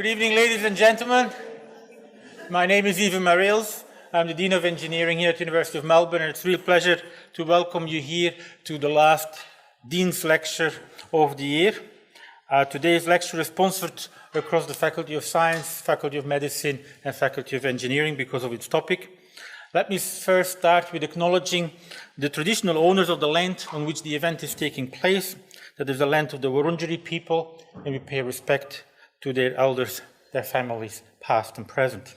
Good evening, ladies and gentlemen. My name is Ivan Mariels. I'm the Dean of Engineering here at the University of Melbourne, and it's a real pleasure to welcome you here to the last Dean's Lecture of the year. Today's lecture is sponsored across the Faculty of Science, Faculty of Medicine, and Faculty of Engineering because of its topic. Let me first start with acknowledging the traditional owners of the land on which the event is taking place. That is the land of the Wurundjeri people, and we pay respect to their elders, their families, past and present.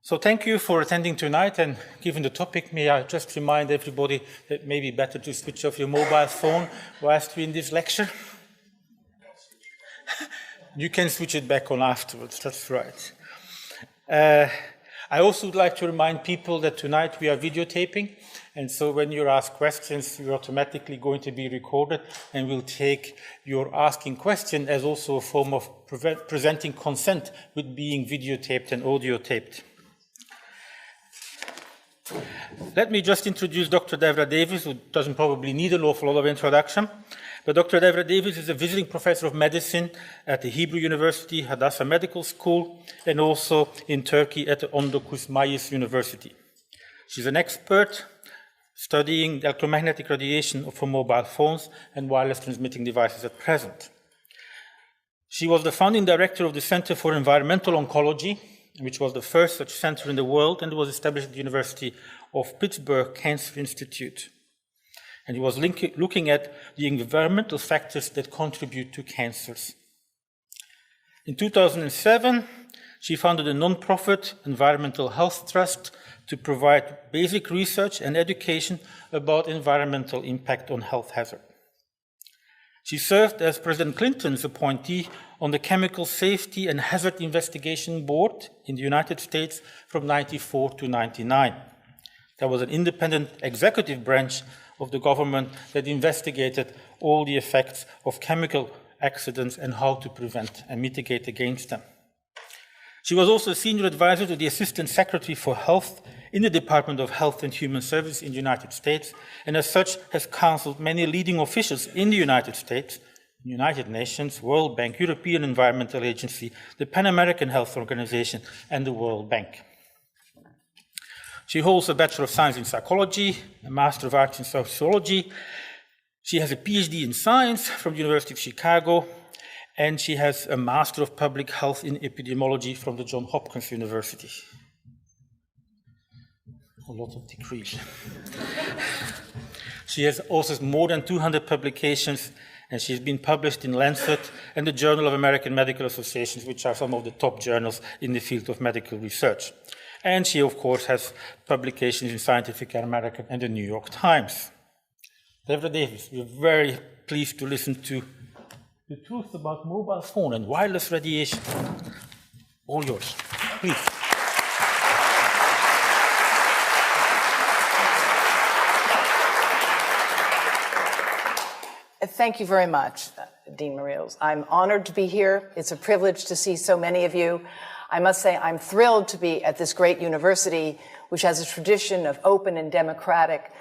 So thank you for attending tonight, and given the topic, may I just remind everybody that it may be better to switch off your mobile phone whilst we're in this lecture. You can switch it back on afterwards, that's right. I also would like to remind people that tonight we are videotaping, and so when you ask questions, you're automatically going to be recorded, and we'll take your asking question as also a form of presenting consent with being videotaped and audio taped. Let me just introduce Dr. Devra Davis, who doesn't probably need an awful lot of introduction. But Dr. Devra Davis is a visiting professor of medicine at the Hebrew University, Hadassah Medical School, and also in Turkey at the Ondokus Mayıs University. She's an expert studying the electromagnetic radiation for mobile phones and wireless transmitting devices at present. She was the founding director of the Center for Environmental Oncology, which was the first such center in the world, and was established at the University of Pittsburgh Cancer Institute. And he was looking at the environmental factors that contribute to cancers. In 2007, she founded a non-profit environmental health trust to provide basic research and education about environmental impact on health hazard. She served as President Clinton's appointee on the Chemical Safety and Hazard Investigation Board in the United States from 1994 to 1999. That was an independent executive branch of the government that investigated all the effects of chemical accidents and how to prevent and mitigate against them. She was also a senior advisor to the Assistant Secretary for Health in the Department of Health and Human Services in the United States, and as such has counseled many leading officials in the United States, United Nations, World Bank, European Environmental Agency, the Pan American Health Organization, and the World Bank. She holds a Bachelor of Science in Psychology, a Master of Arts in Sociology. She has a PhD in Science from the University of Chicago, and she has a Master of Public Health in Epidemiology from the Johns Hopkins University. A lot of degrees. She has also more than 200 publications, and she's been published in Lancet and the Journal of American Medical Associations, which are some of the top journals in the field of medical research. And she, of course, has publications in Scientific American and the New York Times. Devra Davis, we're very pleased to listen to the truth about mobile phone and wireless radiation. All yours, please. Thank you very much, Dean Mariels. I'm honored to be here. It's a privilege to see so many of you. I must say I'm thrilled to be at this great university, which has a tradition of open and democratic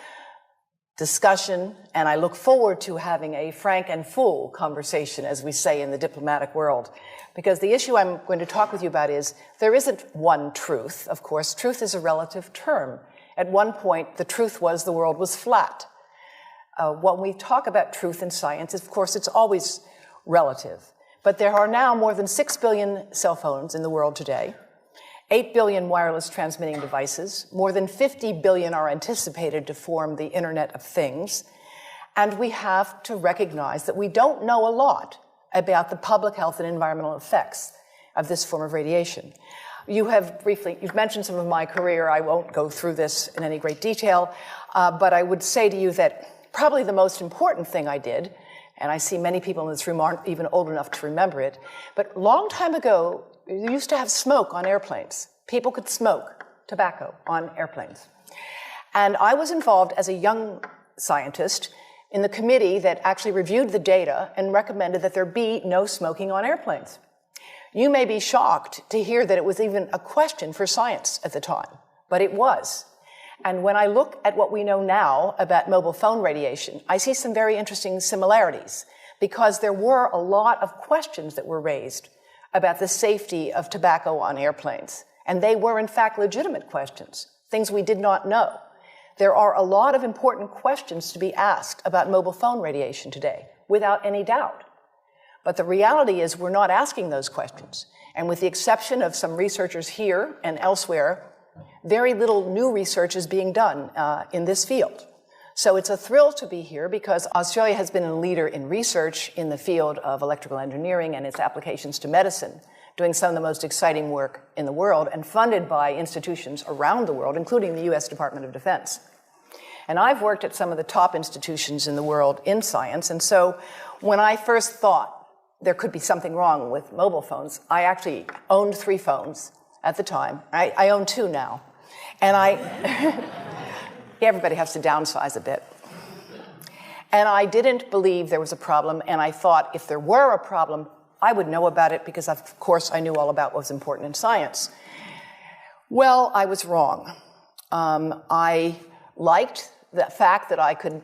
discussion, and I look forward to having a frank and full conversation, as we say in the diplomatic world, because the issue I'm going to talk with you about is there isn't one truth. Of course, truth is a relative term. At one point, the truth was the world was flat. When we talk about truth in science, of course, it's always relative. But there are now more than 6 billion cell phones in the world today, 8 billion wireless transmitting devices, more than 50 billion are anticipated to form the Internet of Things, and we have to recognize that we don't know a lot about the public health and environmental effects of this form of radiation. You've mentioned some of my career. I won't go through this in any great detail, but I would say to you that probably the most important thing I did, and I see many people in this room aren't even old enough to remember it, but a long time ago, you used to have smoke on airplanes. People could smoke tobacco on airplanes. And I was involved as a young scientist in the committee that actually reviewed the data and recommended that there be no smoking on airplanes. You may be shocked to hear that it was even a question for science at the time, but it was. And when I look at what we know now about mobile phone radiation, I see some very interesting similarities, because there were a lot of questions that were raised about the safety of tobacco on airplanes. And they were, in fact, legitimate questions, things we did not know. There are a lot of important questions to be asked about mobile phone radiation today, without any doubt. But the reality is we're not asking those questions. And with the exception of some researchers here and elsewhere, very little new research is being done in this field. So it's a thrill to be here because Australia has been a leader in research in the field of electrical engineering and its applications to medicine, doing some of the most exciting work in the world and funded by institutions around the world, including the US Department of Defense. And I've worked at some of the top institutions in the world in science, and so when I first thought there could be something wrong with mobile phones, I actually owned 3 phones at the time. I own 2 now. And everybody has to downsize a bit. And I didn't believe there was a problem, and I thought if there were a problem, I would know about it because, of course, I knew all about what was important in science. Well, I was wrong. I liked the fact that I could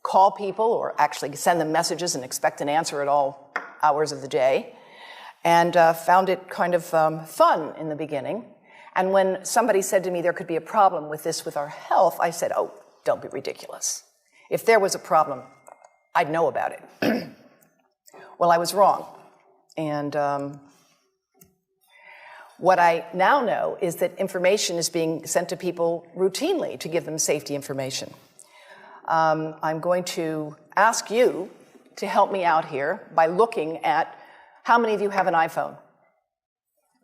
call people or actually send them messages and expect an answer at all hours of the day, and found it kind of fun in the beginning. And when somebody said to me there could be a problem with this with our health, I said, oh, don't be ridiculous. If there was a problem, I'd know about it. Well, I was wrong. And what I now know is that information is being sent to people routinely to give them safety information. I'm going to ask you to help me out here by looking at how many of you have an iPhone.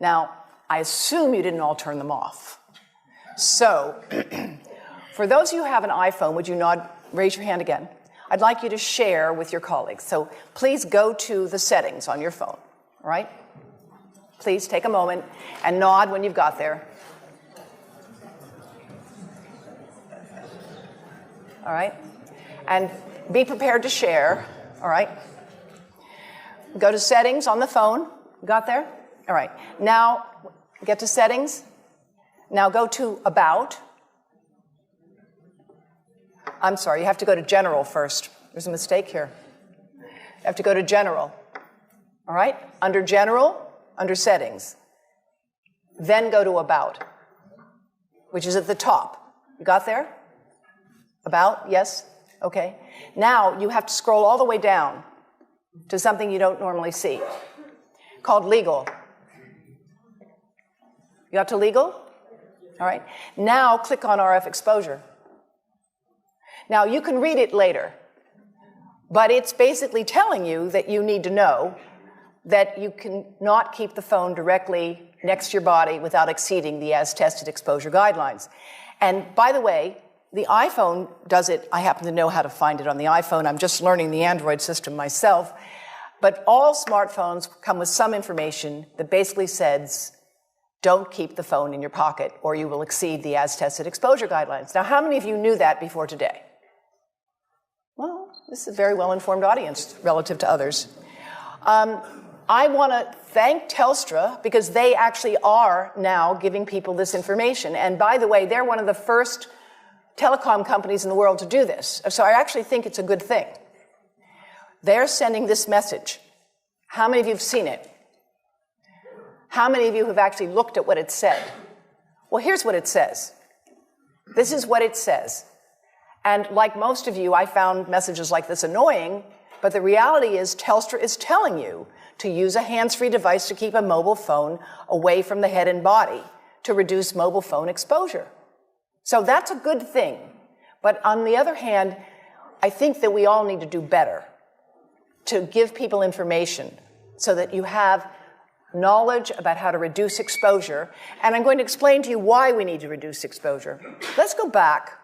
Now, I assume you didn't all turn them off. So, for those of you who have an iPhone, would you nod, raise your hand again? I'd like you to share with your colleagues. So please go to the settings on your phone, all right? Please take a moment and nod when you've got there. All right? And be prepared to share, all right? Go to settings on the phone. Got there? All right. Now, get to settings. Now go to about. I'm sorry, you have to go to general first. There's a mistake here. You have to go to general. All right? Under general, under settings. Then go to about, which is at the top. You got there? About? Yes? Okay. Now you have to scroll all the way down to something you don't normally see, called legal. You got to legal? All right. Now click on RF exposure. Now you can read it later, but it's basically telling you that you need to know that you cannot keep the phone directly next to your body without exceeding the as-tested exposure guidelines. And by the way, the iPhone does it. I happen to know how to find it on the iPhone. I'm just learning the Android system myself. But all smartphones come with some information that basically says, don't keep the phone in your pocket or you will exceed the as-tested exposure guidelines. Now, how many of you knew that before today? Well, this is a very well-informed audience relative to others. I want to thank Telstra because they actually are now giving people this information. And by the way, they're one of the first telecom companies in the world to do this. So I actually think it's a good thing. They're sending this message. How many of you have seen it? How many of you have actually looked at what it said? Well, here's what it says. This is what it says. And like most of you, I found messages like this annoying, but the reality is Telstra is telling you to use a hands-free device to keep a mobile phone away from the head and body to reduce mobile phone exposure. So that's a good thing. But on the other hand, I think that we all need to do better to give people information so that you have knowledge about how to reduce exposure. And I'm going to explain to you why we need to reduce exposure. Let's go back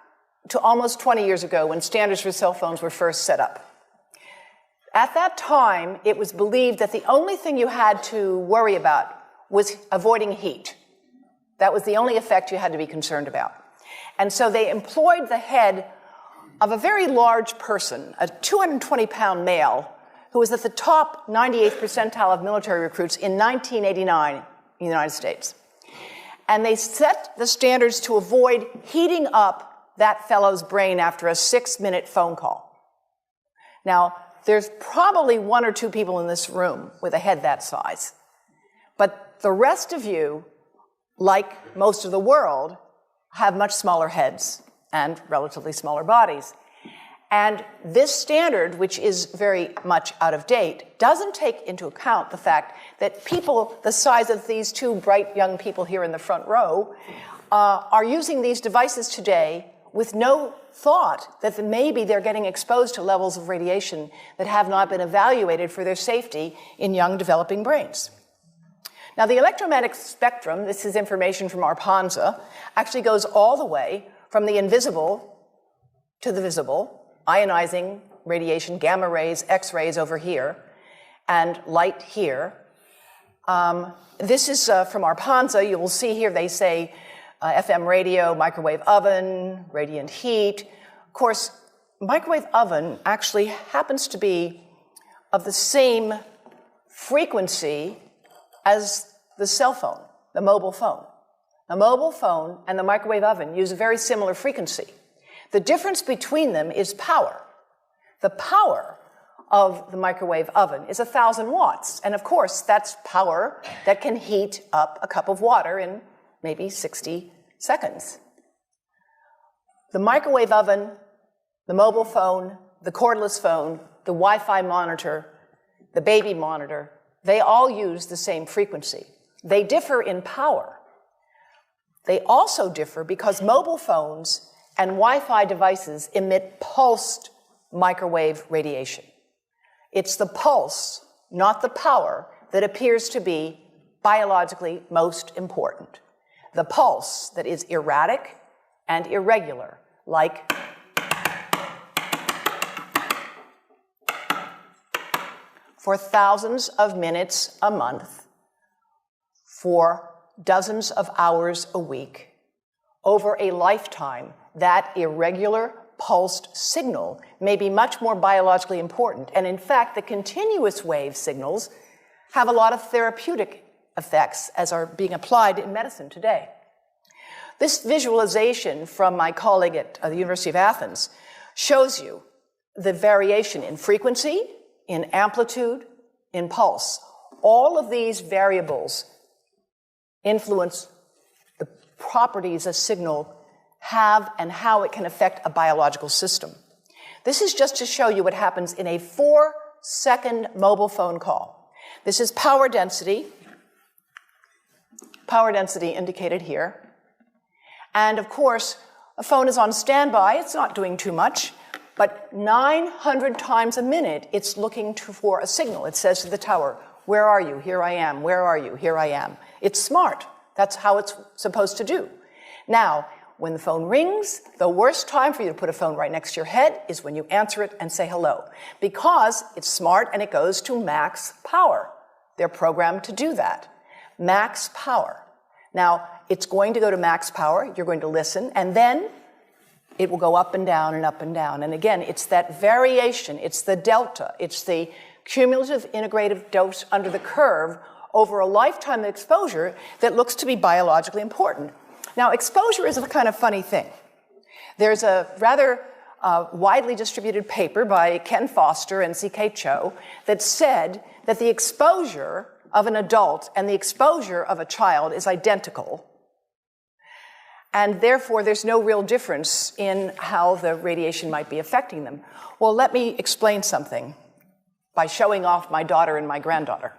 to almost 20 years ago when standards for cell phones were first set up. At that time, it was believed that the only thing you had to worry about was avoiding heat. That was the only effect you had to be concerned about. And so they employed the head of a very large person, a 220-pound male, who was at the top 98th percentile of military recruits in 1989 in the United States. And they set the standards to avoid heating up that fellow's brain after a 6-minute phone call. Now, there's probably 1 or 2 people in this room with a head that size. But the rest of you, like most of the world, have much smaller heads and relatively smaller bodies. And this standard, which is very much out of date, doesn't take into account the fact that people the size of these two bright young people here in the front row are using these devices today with no thought that maybe they're getting exposed to levels of radiation that have not been evaluated for their safety in young developing brains. Now, the electromagnetic spectrum, this is information from ARPANSA, actually goes all the way from the invisible to the visible, ionizing radiation, gamma rays, X-rays over here, and light here. This is from ARPANSA. You will see here they say FM radio, microwave oven, radiant heat. Of course, microwave oven actually happens to be of the same frequency as the cell phone, the mobile phone. The mobile phone and the microwave oven use a very similar frequency. The difference between them is power. The power of the microwave oven is 1,000 watts. And of course, that's power that can heat up a cup of water in maybe 60 seconds. The microwave oven, the mobile phone, the cordless phone, the Wi-Fi monitor, the baby monitor, they all use the same frequency. They differ in power. They also differ because mobile phones and Wi-Fi devices emit pulsed microwave radiation. It's the pulse, not the power, that appears to be biologically most important. The pulse that is erratic and irregular, like for thousands of minutes a month, for dozens of hours a week, over a lifetime, that irregular pulsed signal may be much more biologically important. And in fact, the continuous wave signals have a lot of therapeutic effects as are being applied in medicine today. This visualization from my colleague at the University of Athens shows you the variation in frequency, in amplitude, in pulse. All of these variables influence the properties a signal have and how it can affect a biological system. This is just to show you what happens in a 4-second mobile phone call. This is power density indicated here. And of course, a phone is on standby, it's not doing too much, but 900 times a minute it's looking for a signal. It says to the tower, "Where are you? Here I am. Where are you? Here I am." It's smart. That's how it's supposed to do. Now, when the phone rings, the worst time for you to put a phone right next to your head is when you answer it and say hello, because it's smart and it goes to max power. They're programmed to do that. Max power. Now, it's going to go to max power, you're going to listen, and then it will go up and down and up and down. And again, it's that variation, it's the delta, it's the cumulative integrative dose under the curve over a lifetime of exposure that looks to be biologically important. Now, exposure is a kind of funny thing. There's a rather widely distributed paper by Ken Foster and C.K. Cho that said that the exposure of an adult and the exposure of a child is identical, and therefore there's no real difference in how the radiation might be affecting them. Well, let me explain something by showing off my daughter and my granddaughter.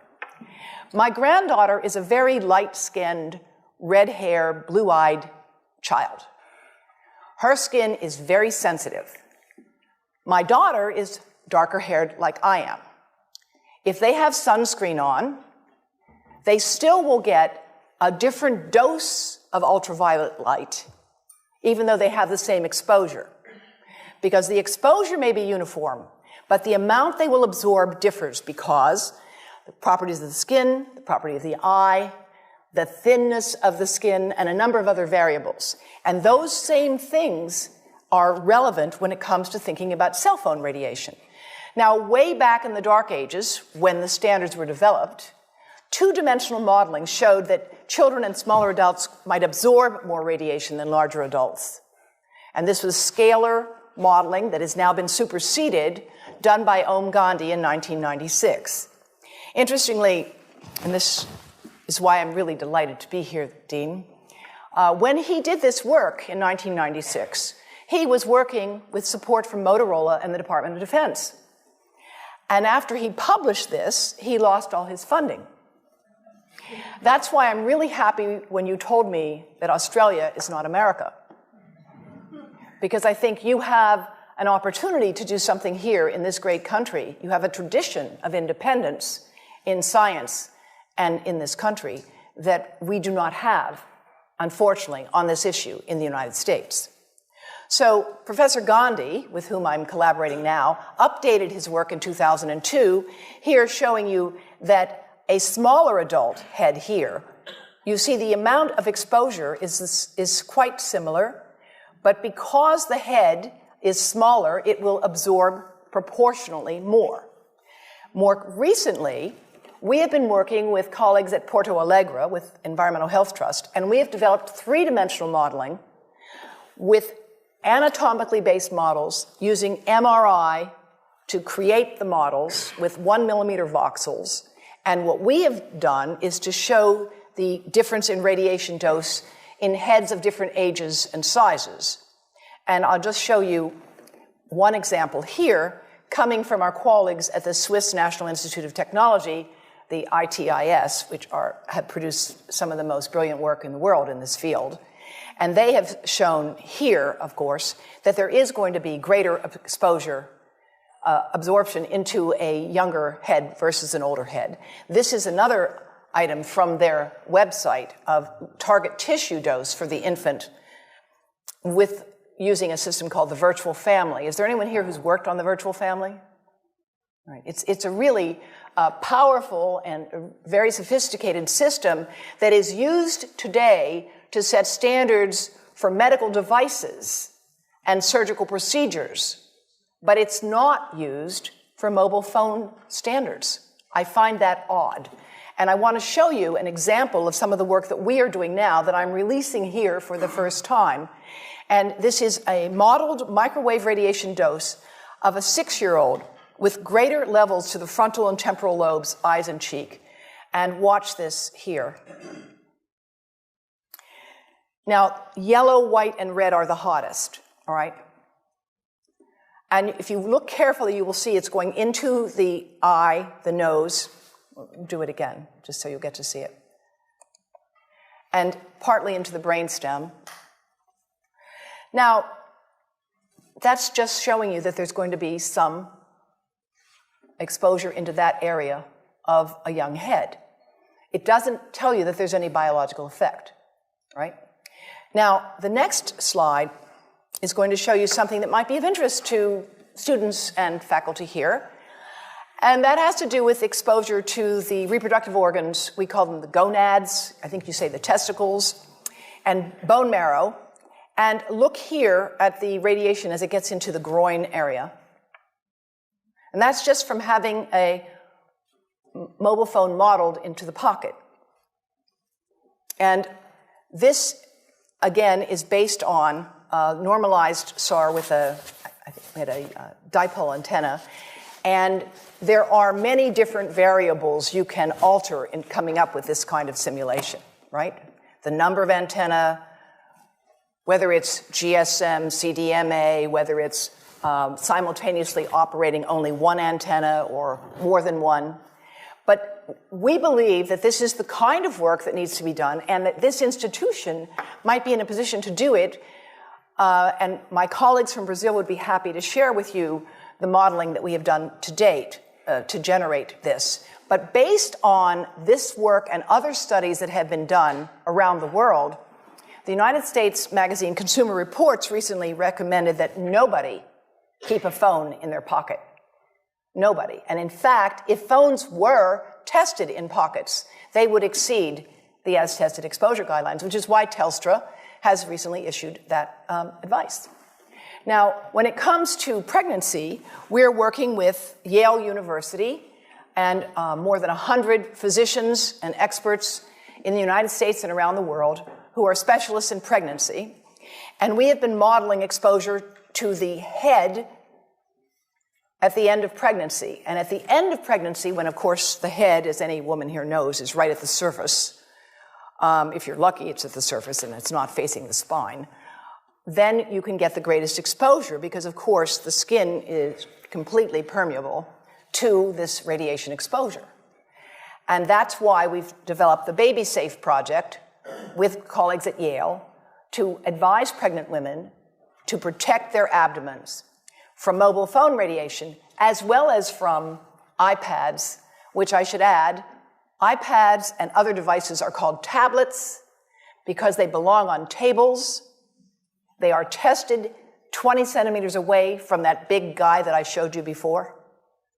My granddaughter is a very light-skinned, red-haired, blue-eyed child. Her skin is very sensitive. My daughter is darker-haired like I am. If they have sunscreen on, they still will get a different dose of ultraviolet light, even though they have the same exposure. Because the exposure may be uniform, but the amount they will absorb differs because the properties of the skin, the property of the eye, the thinness of the skin, and a number of other variables. And those same things are relevant when it comes to thinking about cell phone radiation. Now, way back in the dark ages, when the standards were developed, two-dimensional modeling showed that children and smaller adults might absorb more radiation than larger adults. And this was scalar modeling that has now been superseded, done by Om Gandhi in 1996. Interestingly, and this is why I'm really delighted to be here, Dean. When he did this work in 1996, he was working with support from Motorola and the Department of Defense. And after he published this, he lost all his funding. That's why I'm really happy when you told me that Australia is not America. Because I think you have an opportunity to do something here in this great country. You have a tradition of independence in science and in this country that we do not have, unfortunately, on this issue in the United States. So Professor Gandhi, with whom I'm collaborating now, updated his work in 2002, here showing you that a smaller adult head here, you see the amount of exposure is quite similar, but because the head is smaller, it will absorb proportionally more. More recently, we have been working with colleagues at Porto Alegre with Environmental Health Trust, and we have developed three-dimensional modeling with anatomically based models using MRI to create the models with 1 millimeter voxels. And what we have done is to show the difference in radiation dose in heads of different ages and sizes. And I'll just show you one example here, coming from our colleagues at the Swiss National Institute of Technology, the ITIS, which have produced some of the most brilliant work in the world in this field. And they have shown here, of course, that there is going to be greater exposure, absorption into a younger head versus an older head. This is another item from their website of target tissue dose for the infant with using a system called the virtual family. Is there anyone here who's worked on the virtual family? All right. It's a really powerful and very sophisticated system that is used today to set standards for medical devices and surgical procedures, but it's not used for mobile phone standards. I find that odd. And I want to show you an example of some of the work that we are doing now that I'm releasing here for the first time. And this is a modeled microwave radiation dose of a 6-year-old with greater levels to the frontal and temporal lobes, eyes and cheek. And watch this here. Now, yellow, white, and red are the hottest, all right? And if you look carefully, you will see it's going into the eye, the nose. Do it again, just so you'll get to see it. And partly into the brainstem. Now, that's just showing you that there's going to be some exposure into that area of a young head. It doesn't tell you that there's any biological effect, right? Now, the next slide is going to show you something that might be of interest to students and faculty here. And that has to do with exposure to the reproductive organs. We call them the gonads. I think you say the testicles, and bone marrow. And look here at the radiation as it gets into the groin area. And that's just from having a mobile phone modeled into the pocket. And this, again, is based on normalized SAR with I think we had a dipole antenna. And there are many different variables you can alter in coming up with this kind of simulation, right? The number of antenna, whether it's GSM, CDMA, whether it's simultaneously operating only one antenna or more than one. But we believe that this is the kind of work that needs to be done and that this institution might be in a position to do it. And my colleagues from Brazil would be happy to share with you the modeling that we have done to date to generate this. But based on this work and other studies that have been done around the world, the United States magazine Consumer Reports recently recommended that nobody keep a phone in their pocket. Nobody. And in fact, if phones were tested in pockets, they would exceed the as-tested exposure guidelines, which is why Telstra has recently issued that advice. Now, when it comes to pregnancy, we're working with Yale University and more than 100 physicians and experts in the United States and around the world who are specialists in pregnancy. And we have been modeling exposure to the head at the end of pregnancy. And at the end of pregnancy, when, of course, the head, as any woman here knows, is right at the surface if you're lucky, it's at the surface and it's not facing the spine, then you can get the greatest exposure because, of course, the skin is completely permeable to this radiation exposure. And that's why we've developed the Baby Safe project with colleagues at Yale to advise pregnant women to protect their abdomens from mobile phone radiation, as well as from iPads, which I should add, iPads and other devices are called tablets because they belong on tables. They are tested 20 centimeters away from that big guy that I showed you before.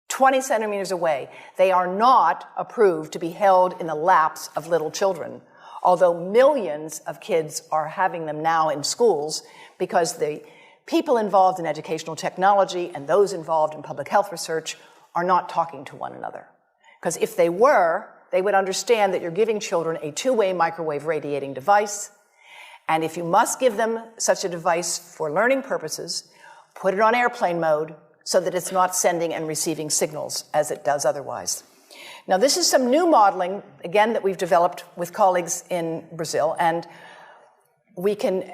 20 centimeters away. They are not approved to be held in the laps of little children, although millions of kids are having them now in schools because the people involved in educational technology and those involved in public health research are not talking to one another. Because if they were, they would understand that you're giving children a two-way microwave radiating device, and if you must give them such a device for learning purposes, put it on airplane mode so that it's not sending and receiving signals as it does otherwise. Now, this is some new modeling, again, that we've developed with colleagues in Brazil, and we can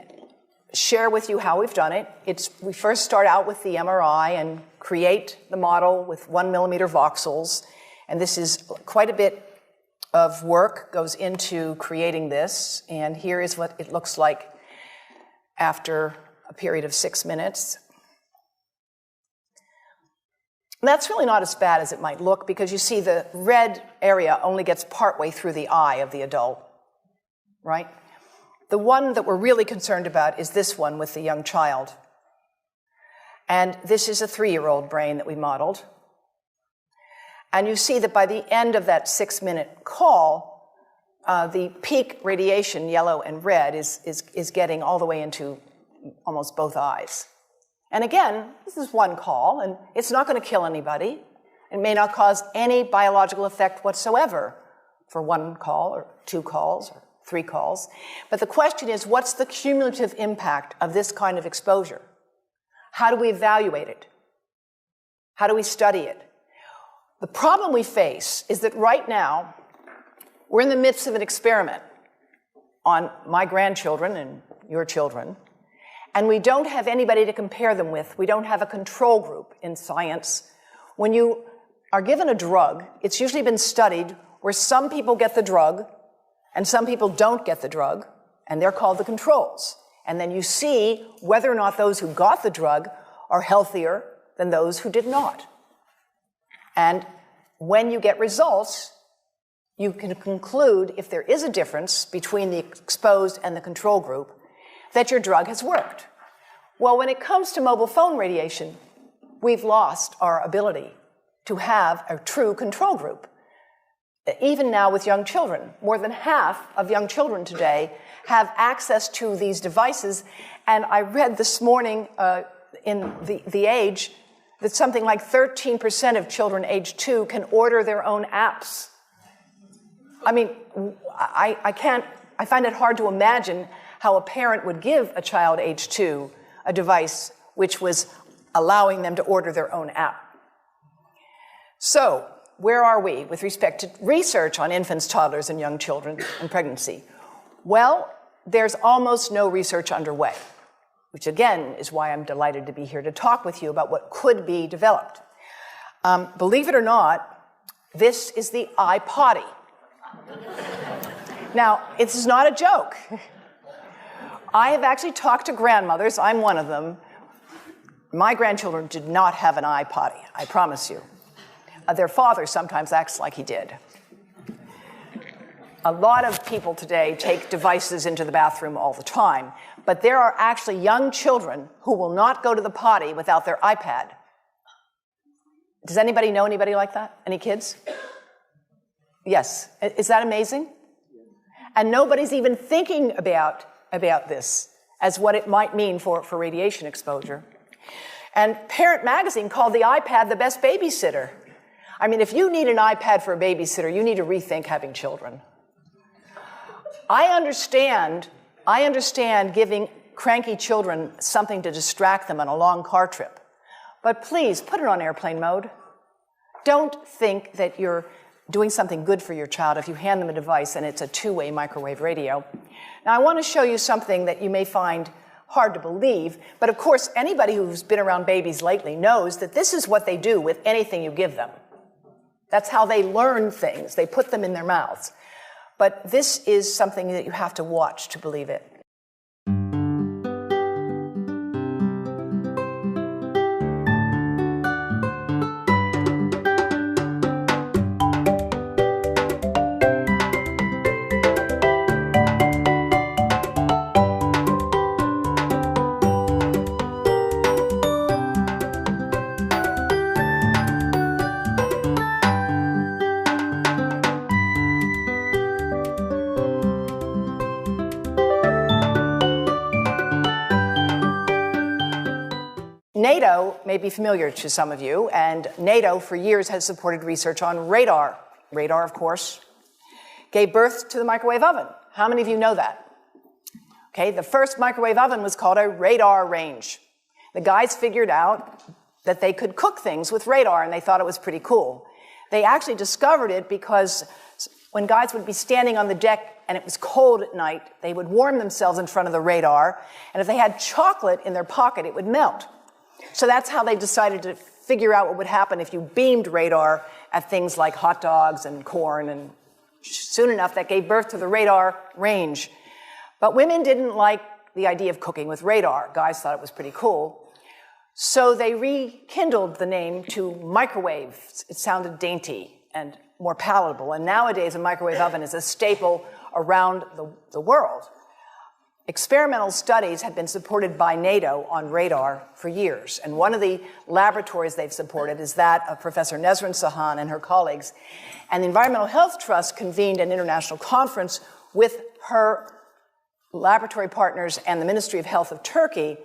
share with you how we've done it. We first start out with the MRI and create the model with 1 millimeter voxels, and this is quite a bit of work goes into creating this, and here is what it looks like after a period of 6 minutes. That's really not as bad as it might look because you see the red area only gets partway through the eye of the adult, right? The one that we're really concerned about is this one with the young child. And this is a 3-year-old brain that we modeled. And you see that by the end of that 6-minute call, the peak radiation, yellow and red, is getting all the way into almost both eyes. And again, this is one call, and it's not going to kill anybody. It may not cause any biological effect whatsoever for 1 call or 2 calls or 3 calls. But the question is, what's the cumulative impact of this kind of exposure? How do we evaluate it? How do we study it? The problem we face is that right now, we're in the midst of an experiment on my grandchildren and your children, and we don't have anybody to compare them with. We don't have a control group in science. When you are given a drug, it's usually been studied where some people get the drug and some people don't get the drug, and they're called the controls. And then you see whether or not those who got the drug are healthier than those who did not. And when you get results, you can conclude, if there is a difference between the exposed and the control group, that your drug has worked. Well, when it comes to mobile phone radiation, we've lost our ability to have a true control group. Even now with young children, more than half of young children today have access to these devices. And I read this morning in The Age that something like 13% of children age 2 can order their own apps. I mean, I find it hard to imagine how a parent would give a child age 2 a device which was allowing them to order their own app. So, where are we with respect to research on infants, toddlers, and young children and pregnancy? Well, there's almost no research underway, which again is why I'm delighted to be here to talk with you about what could be developed. Believe it or not, this is the iPotty. Now, this is not a joke. I have actually talked to grandmothers, I'm one of them. My grandchildren did not have an iPotty, I promise you. Their father sometimes acts like he did. A lot of people today take devices into the bathroom all the time, but there are actually young children who will not go to the potty without their iPad. Does anybody know anybody like that? Any kids? Yes. Is that amazing? And nobody's even thinking about this as what it might mean for radiation exposure. And Parent Magazine called the iPad the best babysitter. I mean, if you need an iPad for a babysitter, you need to rethink having children. I understand giving cranky children something to distract them on a long car trip. But please, put it on airplane mode. Don't think that you're doing something good for your child if you hand them a device and it's a two-way microwave radio. Now, I want to show you something that you may find hard to believe, but of course, anybody who's been around babies lately knows that this is what they do with anything you give them. That's how they learn things. They put them in their mouths. But this is something that you have to watch to believe it. NATO may be familiar to some of you, and NATO for years has supported research on radar. Radar, of course, gave birth to the microwave oven. How many of you know that? Okay, the first microwave oven was called a radar range. The guys figured out that they could cook things with radar, and they thought it was pretty cool. They actually discovered it because when guys would be standing on the deck and it was cold at night, they would warm themselves in front of the radar, and if they had chocolate in their pocket, it would melt. So that's how they decided to figure out what would happen if you beamed radar at things like hot dogs and corn, and soon enough that gave birth to the radar range. But women didn't like the idea of cooking with radar. Guys thought it was pretty cool. So they rekindled the name to microwave. It sounded dainty and more palatable. And nowadays a microwave oven is a staple around the world. Experimental studies have been supported by NATO on radar for years, and one of the laboratories they've supported is that of Professor Nesrin Sahan and her colleagues. And the Environmental Health Trust convened an international conference with her laboratory partners and the Ministry of Health of Turkey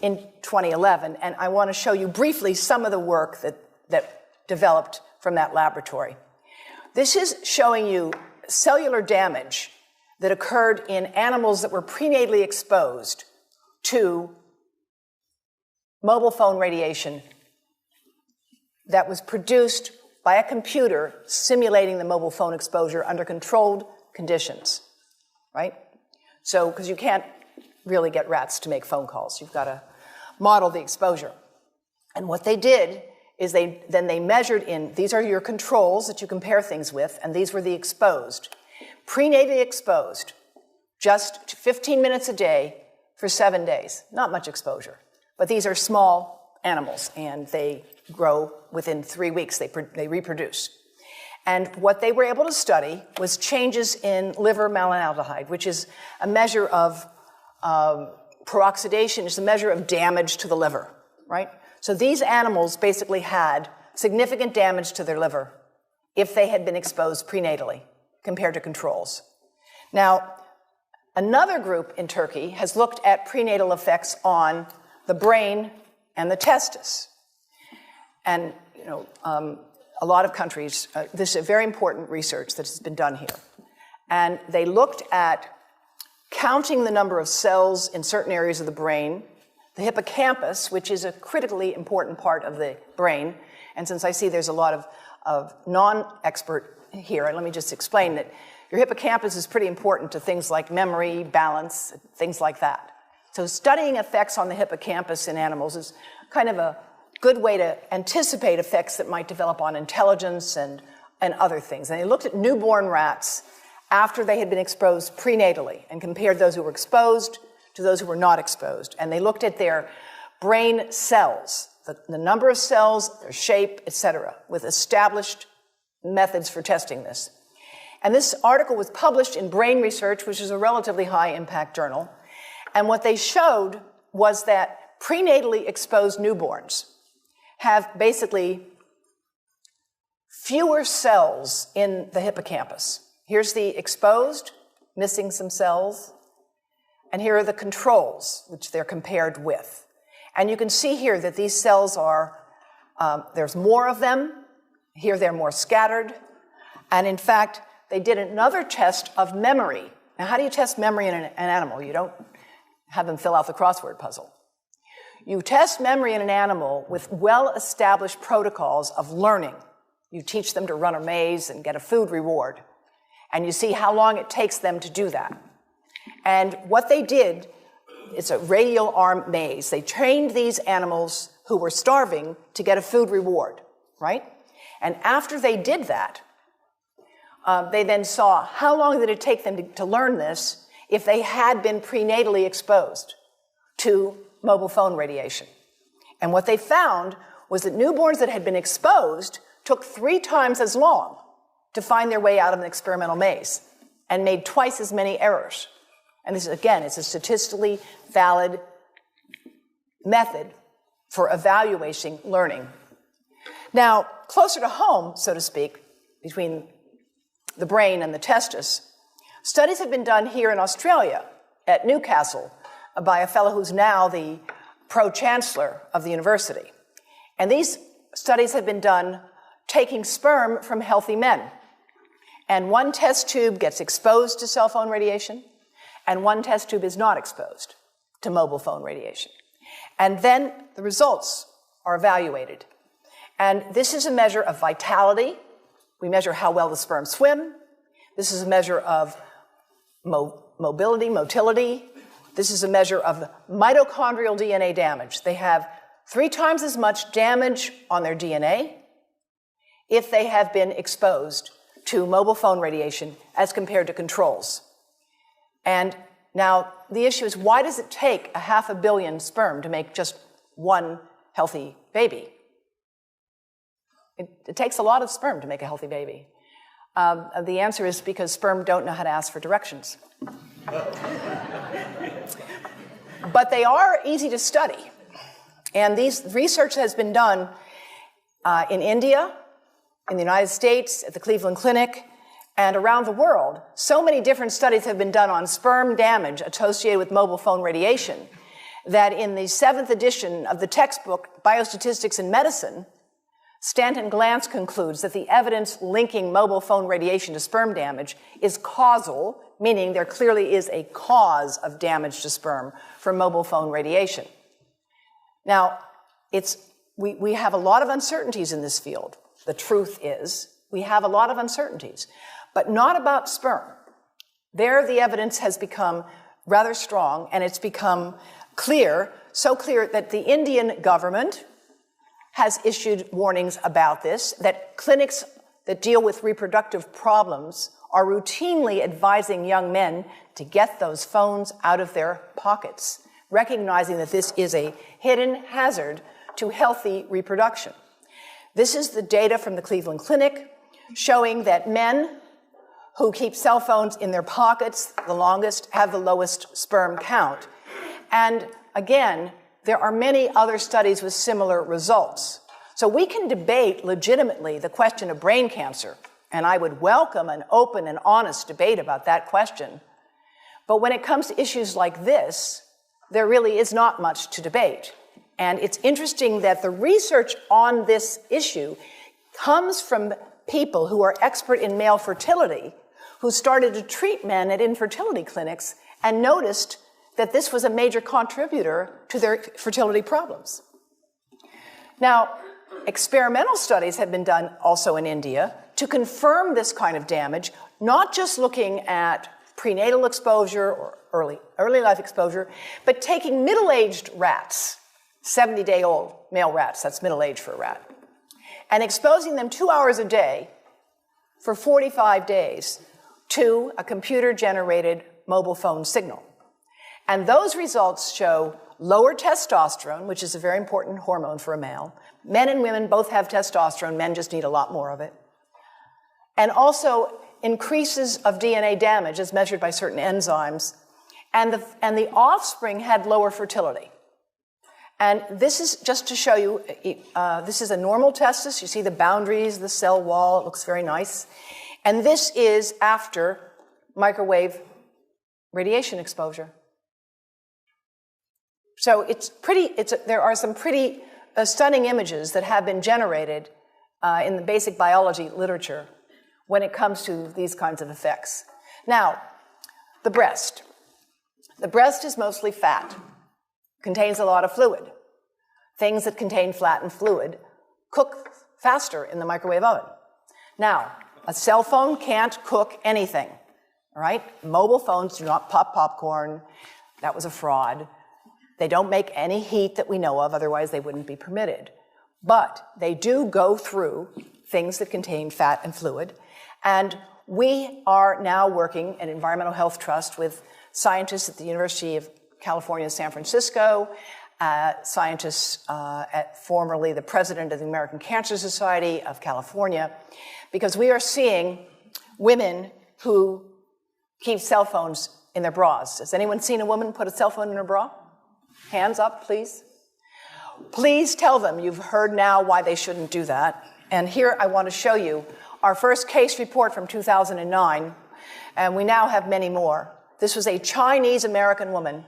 in 2011, and I want to show you briefly some of the work that developed from that laboratory. This is showing you cellular damage that occurred in animals that were prenatally exposed to mobile phone radiation that was produced by a computer simulating the mobile phone exposure under controlled conditions, right? So, because you can't really get rats to make phone calls. You've got to model the exposure. And what they did is they measured in, these are your controls that you compare things with, and these were the exposed. Prenatally exposed, just 15 minutes a day for 7 days. Not much exposure. But these are small animals, and they grow within 3 weeks. They reproduce. And what they were able to study was changes in liver malonaldehyde, which is a measure of peroxidation. It's a measure of damage to the liver, right? So these animals basically had significant damage to their liver if they had been exposed prenatally compared to controls. Now, another group in Turkey has looked at prenatal effects on the brain and the testis. And, a lot of countries, this is a very important research that has been done here. And they looked at counting the number of cells in certain areas of the brain, the hippocampus, which is a critically important part of the brain. And since I see there's a lot of non-expert here, and let me just explain that your hippocampus is pretty important to things like memory, balance, things like that. So studying effects on the hippocampus in animals is kind of a good way to anticipate effects that might develop on intelligence and other things. And they looked at newborn rats after they had been exposed prenatally and compared those who were exposed to those who were not exposed. And they looked at their brain cells, the number of cells, their shape, etc., with established methods for testing this. And this article was published in Brain Research, which is a relatively high-impact journal. And what they showed was that prenatally exposed newborns have basically fewer cells in the hippocampus. Here's the exposed, missing some cells, and here are the controls, which they're compared with. And you can see here that these cells are, there's more of them. Here they're more scattered. And in fact, they did another test of memory. Now, how do you test memory in an animal? You don't have them fill out the crossword puzzle. You test memory in an animal with well-established protocols of learning. You teach them to run a maze and get a food reward. And you see how long it takes them to do that. And what they did, it's a radial arm maze. They trained these animals who were starving to get a food reward, right? And after they did that, they then saw how long did it take them to learn this if they had been prenatally exposed to mobile phone radiation. And what they found was that newborns that had been exposed took 3 times as long to find their way out of an experimental maze and made twice as many errors. And this, again, it's a statistically valid method for evaluating learning. Now, closer to home, so to speak, between the brain and the testis, studies have been done here in Australia at Newcastle by a fellow who's now the pro-chancellor of the university. And these studies have been done taking sperm from healthy men. And one test tube gets exposed to cell phone radiation, and one test tube is not exposed to mobile phone radiation. And then the results are evaluated. And this is a measure of vitality. We measure how well the sperm swim. This is a measure of motility. This is a measure of mitochondrial DNA damage. They have 3 times as much damage on their DNA if they have been exposed to mobile phone radiation as compared to controls. And now the issue is, why does it take 500 million sperm to make just one healthy baby? It takes a lot of sperm to make a healthy baby. The answer is because sperm don't know how to ask for directions. But they are easy to study. And these research has been done in India, in the United States, at the Cleveland Clinic, and around the world. So many different studies have been done on sperm damage associated with mobile phone radiation that in the 7th edition of the textbook Biostatistics in Medicine, Stanton Glantz concludes that the evidence linking mobile phone radiation to sperm damage is causal, meaning there clearly is a cause of damage to sperm from mobile phone radiation. Now, we have a lot of uncertainties in this field. The truth is, we have a lot of uncertainties, but not about sperm. There, the evidence has become rather strong, and it's become clear, so clear that the Indian government has issued warnings about this, that clinics that deal with reproductive problems are routinely advising young men to get those phones out of their pockets, recognizing that this is a hidden hazard to healthy reproduction. This is the data from the Cleveland Clinic showing that men who keep cell phones in their pockets the longest have the lowest sperm count. And again, there are many other studies with similar results. So we can debate legitimately the question of brain cancer, and I would welcome an open and honest debate about that question. But when it comes to issues like this, there really is not much to debate. And it's interesting that the research on this issue comes from people who are expert in male fertility, who started to treat men at infertility clinics and noticed that this was a major contributor to their fertility problems. Now, experimental studies have been done also in India to confirm this kind of damage, not just looking at prenatal exposure or early life exposure, but taking middle-aged rats, 70-day-old male rats, that's middle age for a rat, and exposing them 2 hours a day for 45 days to a computer-generated mobile phone signal. And those results show lower testosterone, which is a very important hormone for a male. Men and women both have testosterone. Men just need a lot more of it. And also increases of DNA damage as measured by certain enzymes. And the offspring had lower fertility. And this is just to show you, this is a normal testis. You see the boundaries, the cell wall. It looks very nice. And this is after microwave radiation exposure. So there are some pretty stunning images that have been generated in the basic biology literature when it comes to these kinds of effects. Now, the breast. The breast is mostly fat, contains a lot of fluid. Things that contain fat and fluid cook faster in the microwave oven. Now, a cell phone can't cook anything, all right? Mobile phones do not pop popcorn. That was a fraud. They don't make any heat that we know of, otherwise they wouldn't be permitted. But they do go through things that contain fat and fluid. And we are now working at Environmental Health Trust with scientists at the University of California, San Francisco, scientists at formerly the president of the American Cancer Society of California, because we are seeing women who keep cell phones in their bras. Has anyone seen a woman put a cell phone in her bra? Hands up, please. Please tell them you've heard now why they shouldn't do that. And here I want to show you our first case report from 2009, and we now have many more. This was a Chinese-American woman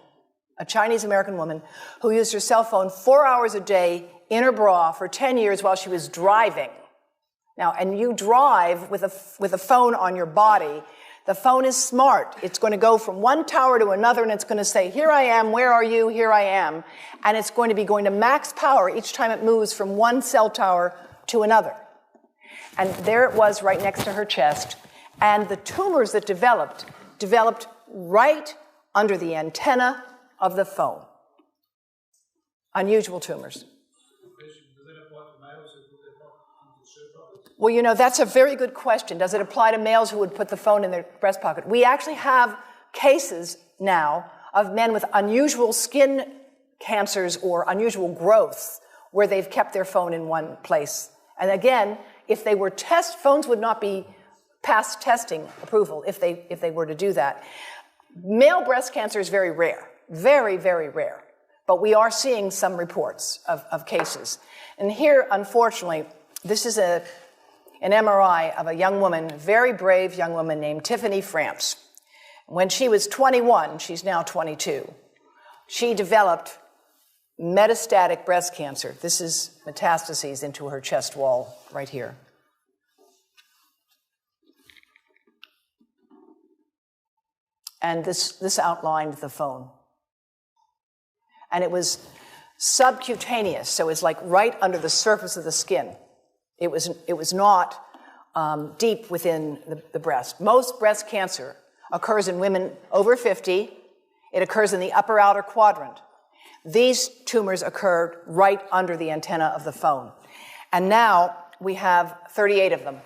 who used her cell phone 4 hours a day in her bra for 10 years while she was driving. Now, and you drive with a phone on your body. The phone is smart. It's going to go from one tower to another, and it's going to say, here I am, where are you, here I am. And it's going to be going to max power each time it moves from one cell tower to another. And there it was right next to her chest. And the tumors that developed right under the antenna of the phone. Unusual tumors. Well, you know, that's a very good question. Does it apply to males who would put the phone in their breast pocket? We actually have cases now of men with unusual skin cancers or unusual growths where they've kept their phone in one place. And again, if they were phones would not be past testing approval if they were to do that. Male breast cancer is very rare, very, very rare. But we are seeing some reports of cases. And here, unfortunately, this is an MRI of a young woman, a very brave young woman named Tiffany France. When she was 21, she's now 22, she developed metastatic breast cancer. This is metastases into her chest wall right here. And this outlined the phone. And it was subcutaneous, so it's like right under the surface of the skin. It was not deep within the breast. Most breast cancer occurs in women over 50. It occurs in the upper outer quadrant. These tumors occurred right under the antenna of the phone. And now we have 38 of them.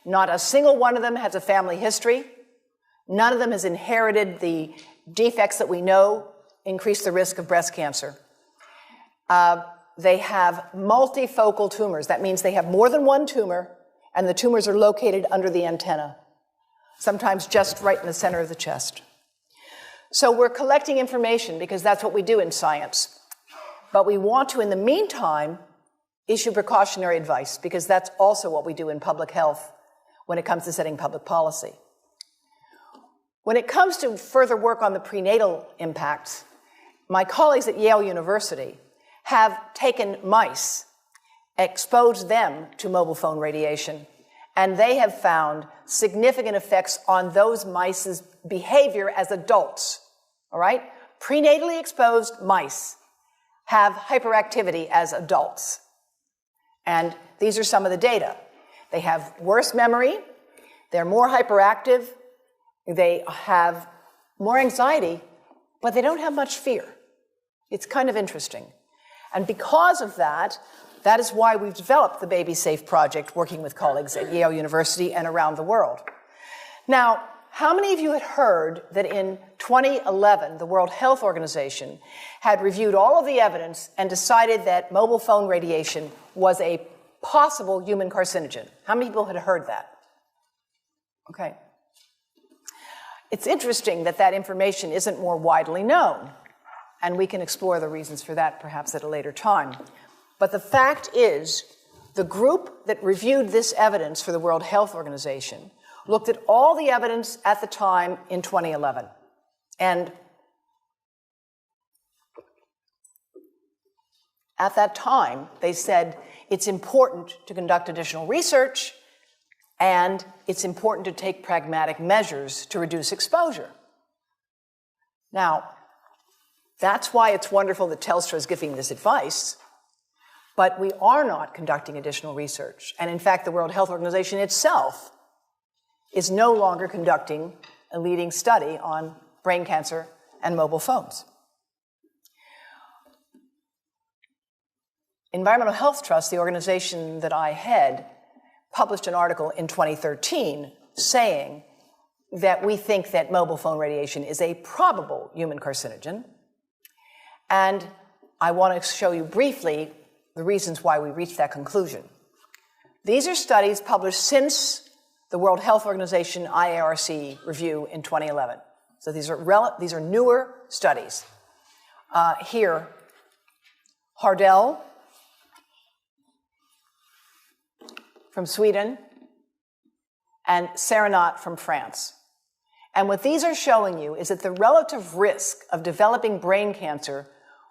Not a single one of them has a family history. None of them has inherited the defects that we know increase the risk of breast cancer. They have multifocal tumors. That means they have more than one tumor, and the tumors are located under the antenna, sometimes just right in the center of the chest. So we're collecting information because that's what we do in science. But we want to, in the meantime, issue precautionary advice because that's also what we do in public health when it comes to setting public policy. When it comes to further work on the prenatal impacts, my colleagues at Yale University have taken mice, exposed them to mobile phone radiation, and they have found significant effects on those mice's behavior as adults, all right? Prenatally exposed mice have hyperactivity as adults. And these are some of the data. They have worse memory, they're more hyperactive, they have more anxiety, but they don't have much fear. It's kind of interesting. And because of that, that is why we've developed the Baby Safe Project, working with colleagues at Yale University and around the world. Now, how many of you had heard that in 2011, the World Health Organization had reviewed all of the evidence and decided that mobile phone radiation was a possible human carcinogen? How many people had heard that? Okay. It's interesting that that information isn't more widely known, and we can explore the reasons for that perhaps at a later time. But the fact is, the group that reviewed this evidence for the World Health Organization looked at all the evidence at the time in 2011. And at that time, they said it's important to conduct additional research and it's important to take pragmatic measures to reduce exposure. Now, that's why it's wonderful that Telstra is giving this advice. But we are not conducting additional research. And in fact, the World Health Organization itself is no longer conducting a leading study on brain cancer and mobile phones. Environmental Health Trust, the organization that I head, published an article in 2013 saying that we think that mobile phone radiation is a probable human carcinogen. And I want to show you briefly the reasons why we reached that conclusion. These are studies published since the World Health Organization IARC review in 2011. So these are newer studies. Here, Hardell from Sweden and Serenat from France. And what these are showing you is that the relative risk of developing brain cancer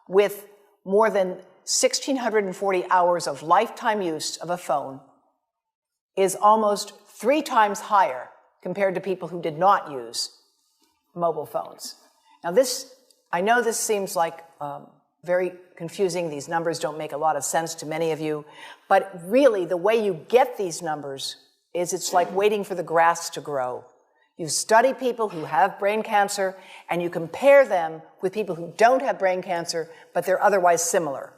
with more than 1,640 hours of lifetime use of a phone is almost 3 times higher compared to people who did not use mobile phones. Now I know this seems like very confusing. These numbers don't make a lot of sense to many of you, but really the way you get these numbers is it's like waiting for the grass to grow. You study people who have brain cancer and you compare them with people who don't have brain cancer, but they're otherwise similar.